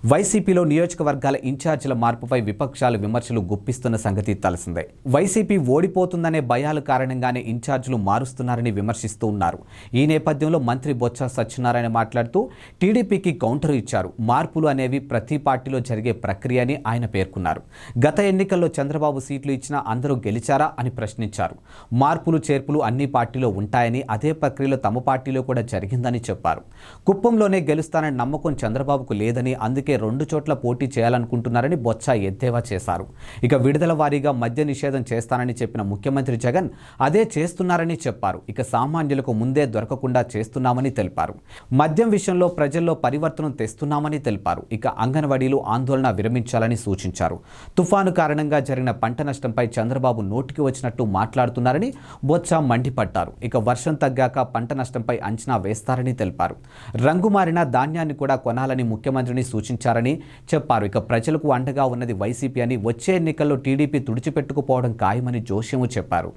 వైసీపీలో నియోజకవర్గాల ఇన్ఛార్జీల మార్పుపై విపక్షాలు విమర్శలు గుప్పిస్తున్న సంగతి తెలిసిందే. వైసీపీ ఓడిపోతుందనే భయాల కారణంగానే ఇన్ఛార్జీలు మారుస్తున్నారని విమర్శిస్తూ ఉన్నారు. ఈ నేపథ్యంలో మంత్రి బొత్స సత్యనారాయణ మాట్లాడుతూ టీడీపీకి కౌంటర్ ఇచ్చారు. మార్పులు అనేవి ప్రతి పార్టీలో జరిగే ప్రక్రియ అని ఆయన పేర్కొన్నారు. గత ఎన్నికల్లో చంద్రబాబు సీట్లు ఇచ్చినా అందరూ గెలిచారా అని ప్రశ్నించారు. మార్పులు చేర్పులు అన్ని పార్టీలో ఉంటాయని, అదే ప్రక్రియలో తమ పార్టీలో కూడా జరిగిందని చెప్పారు. కుప్పంలోనే గెలుస్తానని నమ్మకం చంద్రబాబుకు లేదని, అందుకే 2 చోట్ల పోటీ చేయాలనుకుంటున్నారని బొత్స ఎద్దేవా చేశారు. ఇక విడుదల వారీగా మద్య నిషేధం చేస్తానని చెప్పిన ముఖ్యమంత్రి జగన్ అదే చేస్తున్నారని చెప్పారు. ఇక సామాన్యులకు ముందే దొరకకుండా చేస్తున్నామని తెలిపారు. మద్యం విషయంలో ప్రజల్లో పరివర్తనం తెస్తున్నామని తెలిపారు. ఇక అంగన్వాడీలు ఆందోళన విరమించాలని సూచించారు. తుఫాను కారణంగా జరిగిన పంట నష్టంపై చంద్రబాబు నోటికి వచ్చినట్టు మాట్లాడుతున్నారని బొత్స మండిపడ్డారు. ఇక వర్షం తగ్గాక పంట నష్టంపై అంచనా వేస్తారని తెలిపారు. రంగు మారిన ధాన్యాన్ని కూడా కొనాలని ముఖ్యమంత్రిని సూచించారని చెప్పారు. ఇక ప్రజలకు అండగా ఉన్నది వైసీపీ అని, వచ్చే ఎన్నికల్లో టీడీపీ తుడిచిపెట్టుకుపోవడం ఖాయమని జోస్యము చెప్పారు.